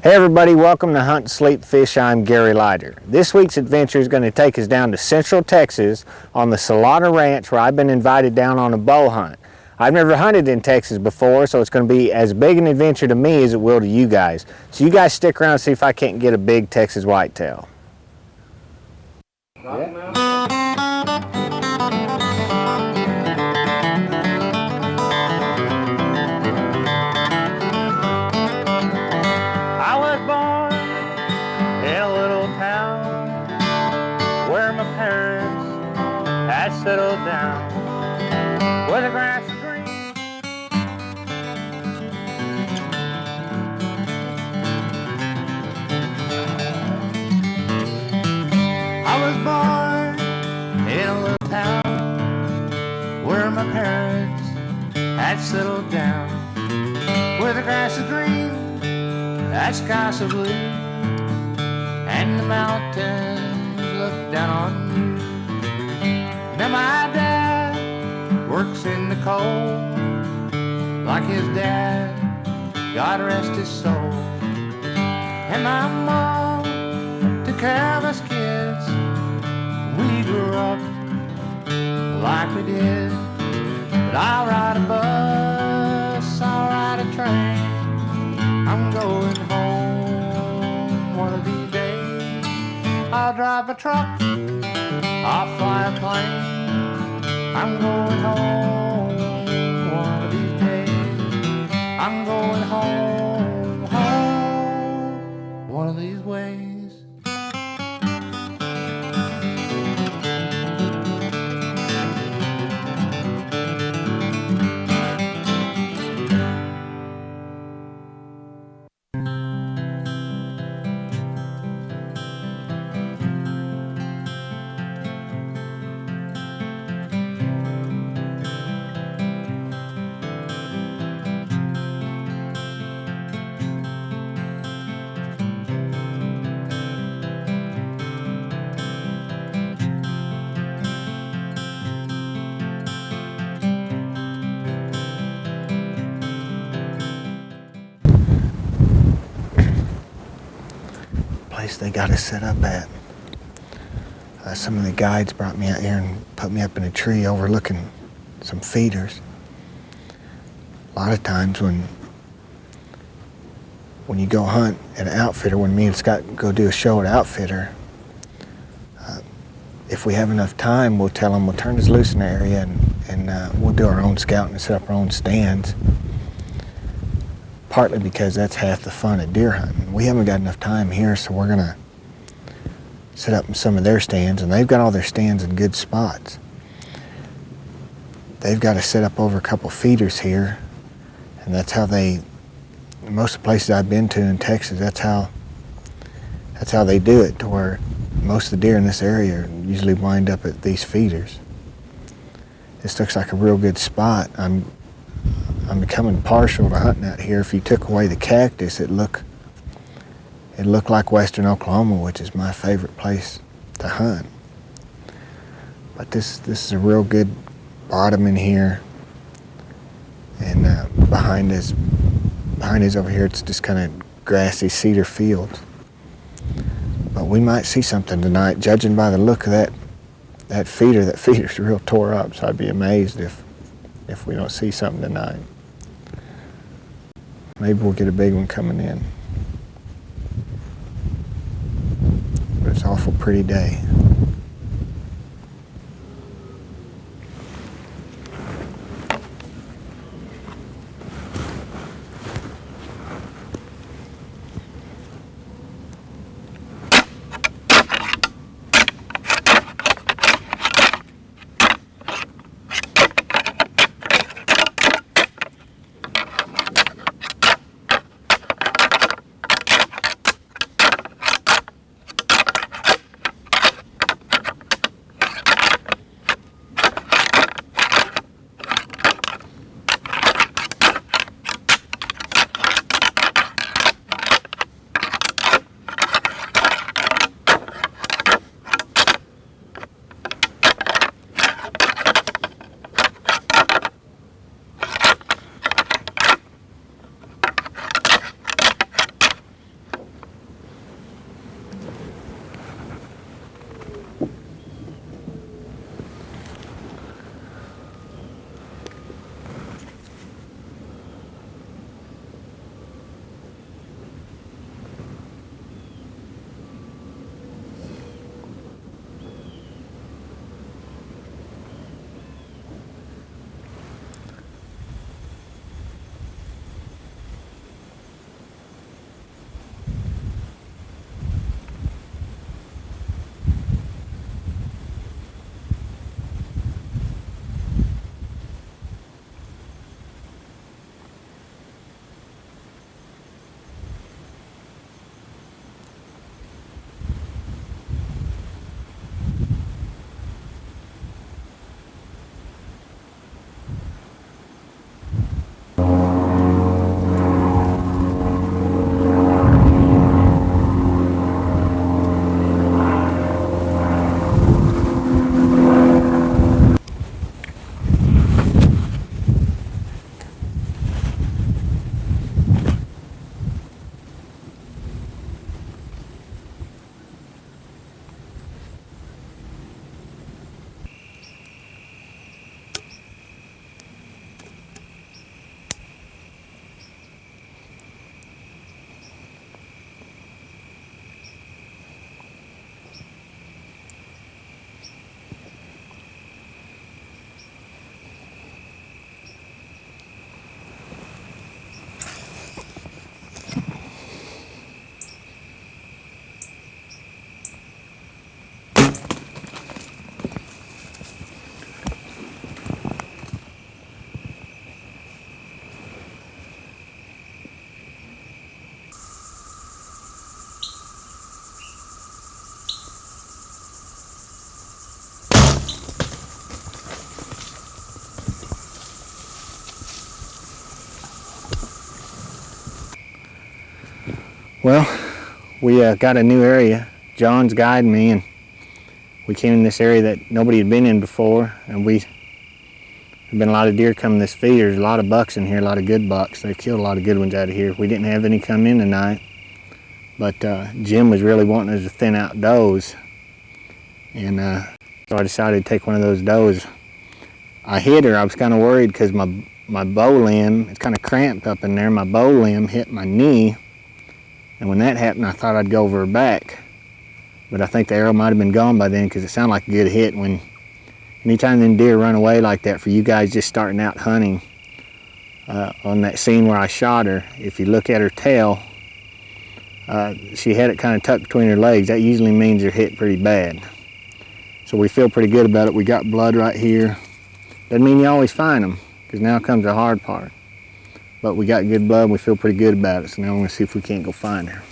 Hey everybody, welcome to Hunt, Sleep, Fish. I'm Gary Leiter. This week's adventure is going to take us down to Central Texas on the Salada Ranch, where I've been invited down on a bow hunt. I've never hunted in Texas before, so it's going to be as big an adventure to me as it will to you guys. So you guys stick around and see if I can't get a big Texas whitetail. Settled down where the grass is green. I was born in a little town where my parents had settled down, where the grass is green, that sky so blue, and the mountains look down on you. Now my dad works in the coal like his dad, God rest his soul. And my mom took care of us kids. We grew up like we did. But I'll ride a bus, I'll ride a train. I'm going home one of these days. I'll drive a truck, I'll fly a plane. I'm going home one of these days. I'm going home, home one of these ways. Place they got us set up at. Some of the guides brought me out here and put me up in a tree overlooking some feeders. A lot of times when you go hunt at an outfitter, when me and Scott go do a show at Outfitter, if we have enough time, we'll tell them we'll turn us loose in the area and we'll do our own scouting and set up our own stands. Partly because that's half the fun of deer hunting. We haven't got enough time here, so we're gonna set up in some of their stands, and they've got all their stands in good spots. They've got to set up over a couple feeders here, and that's how most of the places I've been to in Texas, that's how they do it, to where most of the deer in this area usually wind up at these feeders. This looks like a real good spot. I'm becoming partial to hunting out here. If you took away the cactus, it looked like western Oklahoma, which is my favorite place to hunt. But this is a real good bottom in here, and behind us over here, it's just kind of grassy cedar fields. But we might see something tonight, judging by the look of that feeder. That feeder's real tore up, so I'd be amazed if we don't see something tonight. Maybe we'll get a big one coming in. But it's an awful pretty day. Well, we got a new area. John's guiding me, and we came in this area that nobody had been in before, and there's been a lot of deer coming this feed. There's a lot of bucks in here, a lot of good bucks. They've killed a lot of good ones out of here. We didn't have any come in tonight, but Jim was really wanting us to thin out does, and so I decided to take one of those does. I hit her. I was kind of worried because my bow limb, it's kind of cramped up in there. My bow limb hit my knee, and when that happened, I thought I'd go over her back. But I think the arrow might have been gone by then because it sounded like a good hit. Anytime them deer run away like that, for you guys just starting out hunting, on that scene where I shot her, if you look at her tail, she had it kind of tucked between her legs. That usually means they're hit pretty bad. So we feel pretty good about it. We got blood right here. Doesn't mean you always find them, because now comes the hard part. But we got good blood and we feel pretty good about it. So now we're gonna see if we can't go find her.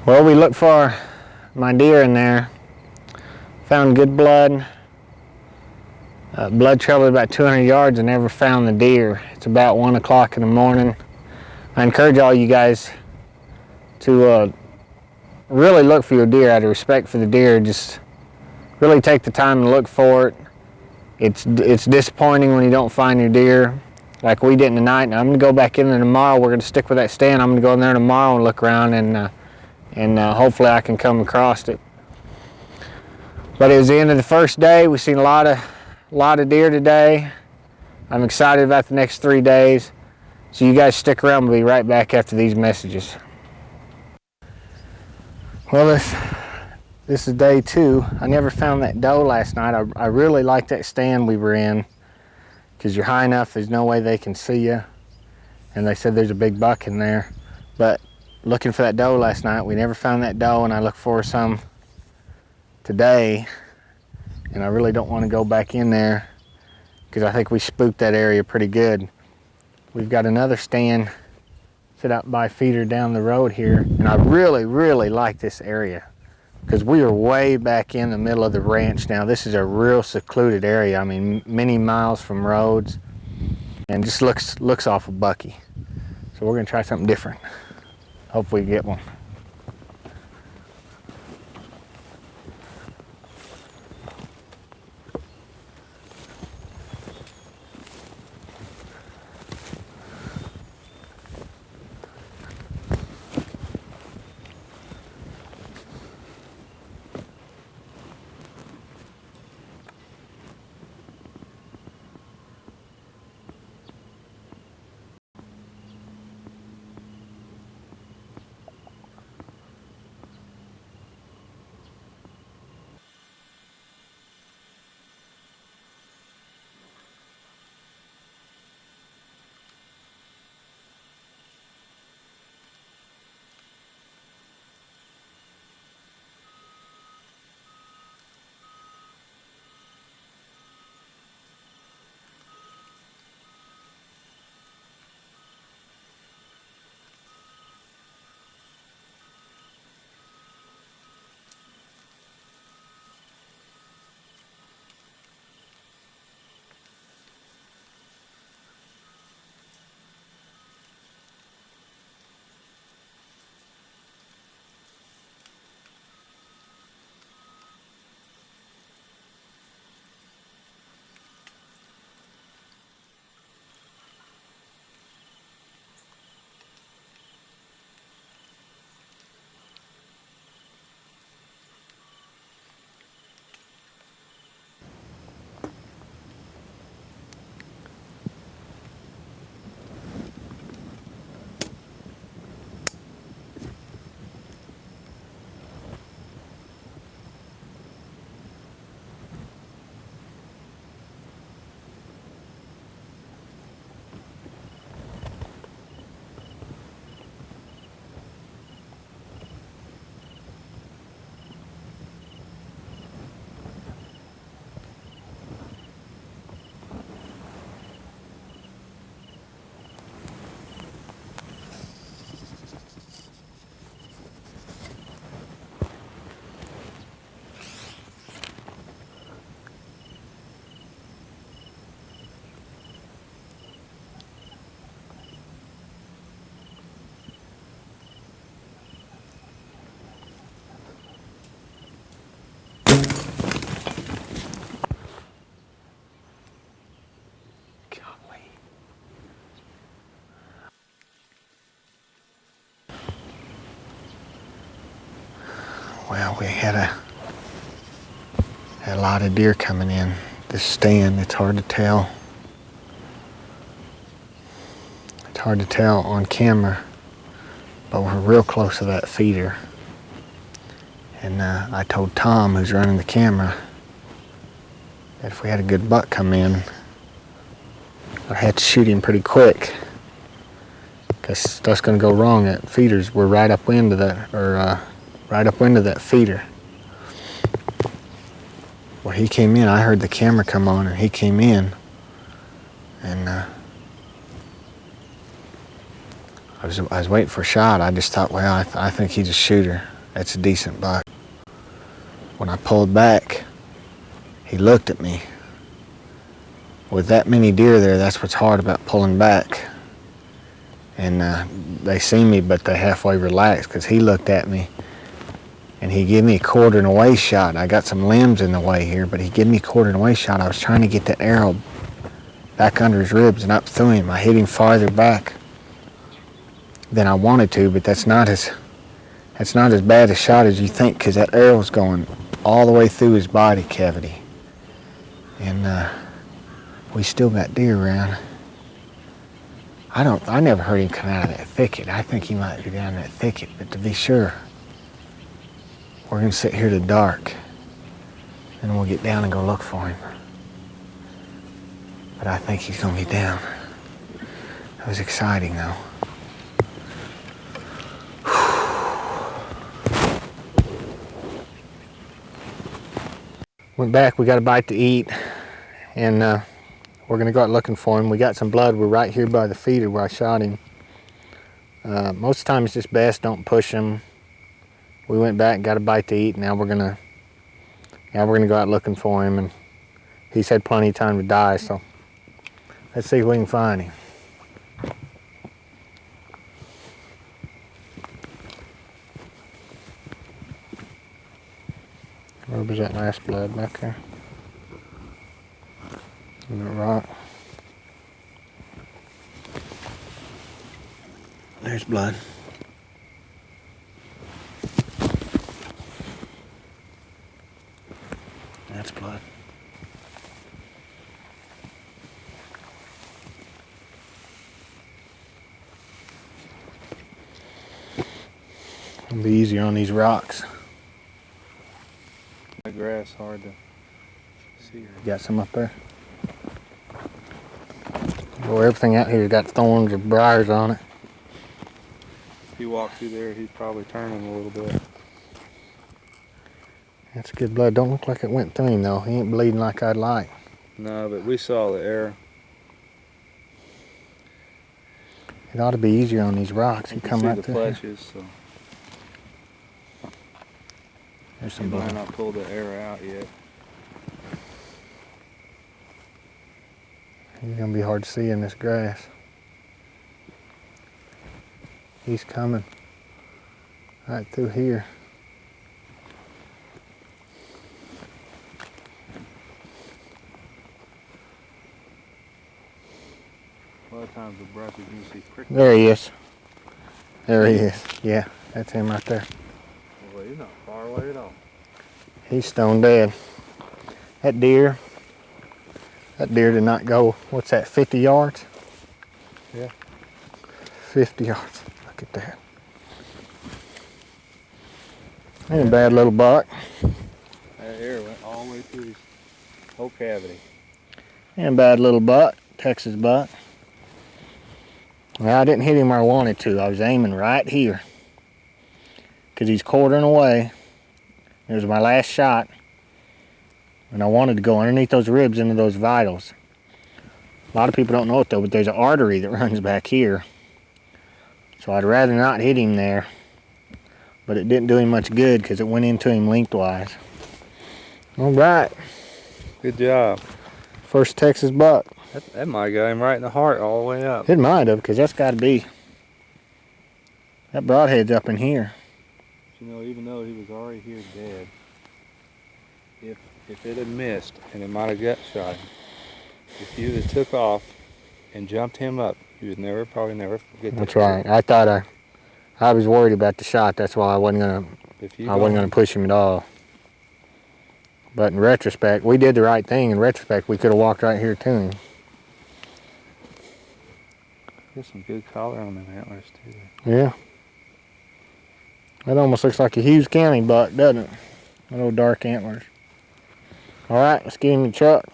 Well, we looked for my deer in there. Found good blood. Blood traveled about 200 yards and never found the deer. It's about 1 o'clock in the morning. I encourage all you guys to really look for your deer out of respect for the deer. Just really take the time to look for it. It's disappointing when you don't find your deer like we did tonight. And I'm gonna go back in there tomorrow. We're gonna stick with that stand. I'm gonna go in there tomorrow and look around, and hopefully I can come across it. But it was the end of the first day. We've seen a lot of deer today. I'm excited about the next 3 days. So you guys stick around. We'll be right back after these messages. Well, this is day 2. I never found that doe last night. I really like that stand we were in because you're high enough, there's no way they can see you. And they said there's a big buck in there. But looking for that doe last night, we never found that doe, and I look for some today. And I really don't want to go back in there because I think we spooked that area pretty good. We've got another stand set out by feeder down the road here, and I really, really like this area because we are way back in the middle of the ranch now. This is a real secluded area. I mean, many miles from roads, and just looks awful bucky. So we're gonna try something different. Hopefully we get one. Well, we had a lot of deer coming in this stand. It's hard to tell. It's hard to tell on camera, but we're real close to that feeder. And I told Tom, who's running the camera, that if we had a good buck come in, I had to shoot him pretty quick, because stuff's gonna go wrong at feeders. We're right upwind of that, right upwind of that feeder. Well, he came in. I heard the camera come on, and he came in, and I was waiting for a shot. I just thought, well, I think he's a shooter. That's a decent buck. When I pulled back, he looked at me. With that many deer there, that's what's hard about pulling back. And they see me, but they halfway relaxed, because he looked at me and he gave me a quarter and away shot. I got some limbs in the way here, but he gave me a quarter and away shot. I was trying to get that arrow back under his ribs and up through him. I hit him farther back than I wanted to, but that's not as bad a shot as you think, because that arrow's going all the way through his body cavity. And we still got deer around. I never heard him come out of that thicket. I think he might be down in that thicket, but to be sure, we're gonna sit here to dark, and we'll get down and go look for him. But I think he's gonna be down. That was exciting though. Went back, we got a bite to eat, and we're gonna go out looking for him. We got some blood. We're right here by the feeder where I shot him. Most of the time it's just best don't push him. We went back and got a bite to eat. Now we're gonna go out looking for him, and he's had plenty of time to die, so let's see if we can find him. Where was that last blood back there? In the rock. There's blood. That's blood. It'll be easier on these rocks. The grass hard to see. You got some up there? Well, everything out here's got thorns or briars on it. If he walked through there, he'd probably turn him a little bit. That's good blood. Don't look like it went through him though. He ain't bleeding like I'd like. No, but we saw the arrow. It ought to be easier on these rocks. You come see right the through here. fletches, so There's some he might blood. not pull the arrow out yet. He's gonna be hard to see in this grass. He's coming right through here. A lot of times the brush is usually prickly. There he is. There he is. Yeah, that's him right there. Well, he's not far away at all. He's stone dead. That deer did not go, what's that, 50 yards? Yeah. 50 yards. Look at that. Ain't a bad little buck. That arrow went all the way through his whole cavity. Ain't a bad little buck. Texas buck. Well, I didn't hit him where I wanted to. I was aiming right here, because he's quartering away. It was my last shot, and I wanted to go underneath those ribs into those vitals. A lot of people don't know it though, but there's an artery that runs back here. So I'd rather not hit him there, but it didn't do him much good because it went into him lengthwise. All right. Good job. First Texas buck. That might have got him right in the heart all the way up. It might have, because that's got to be. That broadhead's up in here. You know, even though he was already here dead, if it had missed and it might have gut shot him, if you had took off and jumped him up, you would probably never get that. That's right. I thought I was worried about the shot. That's why I wasn't gonna If you I wasn't going to push him at all. But in retrospect, we did the right thing. In retrospect, we could have walked right here to him. There's some good color on them antlers too. Yeah. That almost looks like a Hughes County buck, doesn't it? Little dark antlers. All right, let's get him in the truck.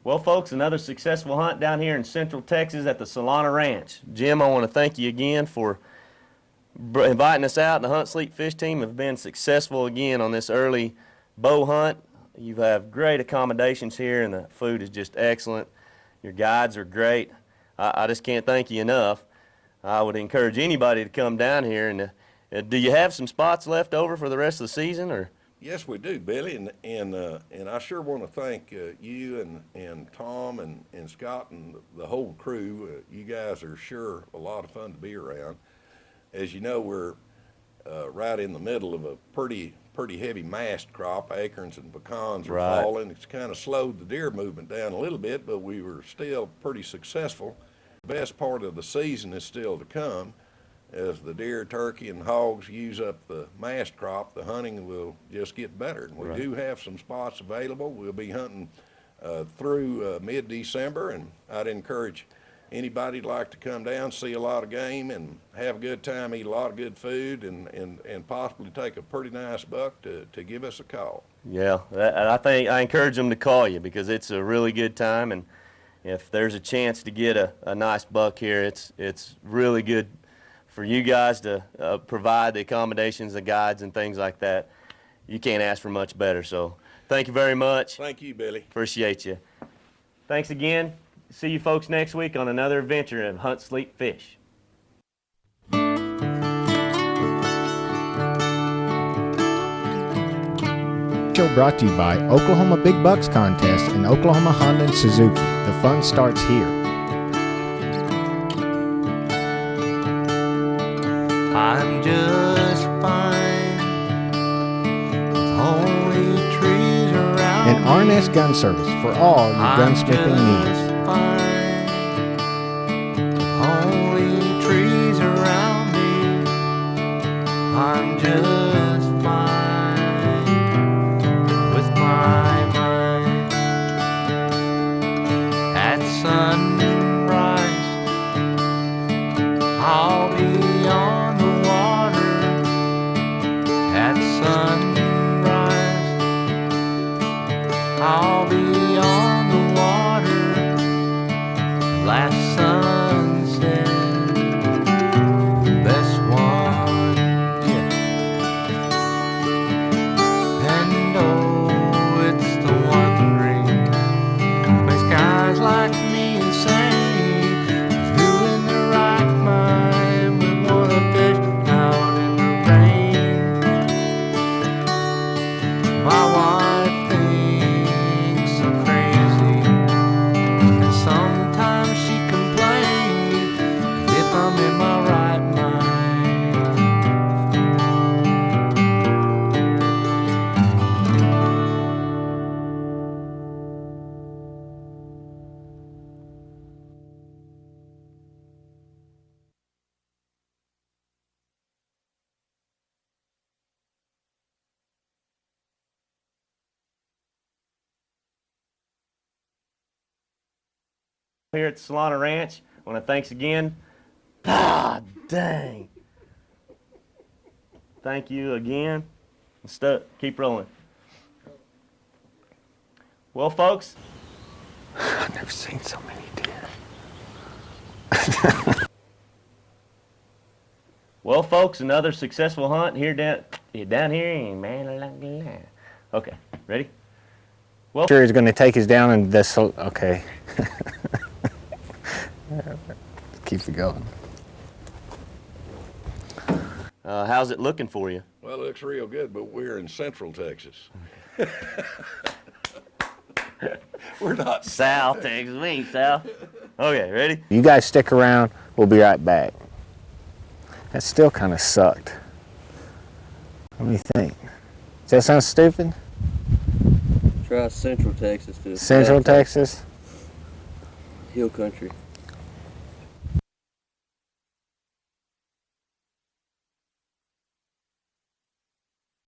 Well, folks, another successful hunt down here in Central Texas at the Solana Ranch. Jim, I want to thank you again for inviting us out. The Hunt Sleep Fish team have been successful again on this early bow hunt. You have great accommodations here, and the food is just excellent. Your guides are great. I just can't thank you enough. I would encourage anybody to come down here. And do you have some spots left over for the rest of the season, or? Yes, we do, Billy, and I sure want to thank you and Tom and Scott and the whole crew. You guys are sure a lot of fun to be around. As you know, we're right in the middle of a pretty heavy mast crop. Acorns and pecans are Right. falling. It's kind of slowed the deer movement down a little bit, but we were still pretty successful. The best part of the season is still to come. As the deer, turkey, and hogs use up the mast crop, the hunting will just get better. And we Right. do have some spots available. We'll be hunting through mid-December, and I'd encourage anybody to like to come down, see a lot of game, and have a good time, eat a lot of good food, and possibly take a pretty nice buck to give us a call. Yeah, and I think I encourage them to call you because it's a really good time, and if there's a chance to get a nice buck here, it's really good for you guys to provide the accommodations, the guides, and things like that. You can't ask for much better. So thank you very much. Thank you, Billy. Appreciate you. Thanks again. See you folks next week on another adventure of Hunt, Sleep, Fish. Show brought to you by Oklahoma Big Bucks Contest and Oklahoma Honda and Suzuki. The fun starts here. I'm just fine. With only trees around And R&S Gun Service for all your gunsmithing needs. Fine. With only trees around me. I'm just fine with my mind. At sunrise, I'll be on the water. At sunrise, I'll be on the water. Last sunset, best one yet. And oh, it's the wondering makes guys like me insane. Who in their right mind would wanna fish out in the rain? My wife thinks I'm crazy, and sometimes she complains if I'm in my right mind. Here at the Solana Ranch, I want to thanks again. Ah, dang. Thank you again. Keep rolling. Well, folks, I've never seen so many deer. Well, folks, another successful hunt here down here in man. Okay, ready? Well, Sure, he's going to take us down in this. Okay. Keep it going. how's it looking for you? Well, it looks real good, but we're in Central Texas. We're not South Texas, we ain't south. Okay, ready? You guys stick around. We'll be right back. That still kind of sucked. What do you think? Does that sound stupid? Try Central Texas to Central South Texas? Hill country.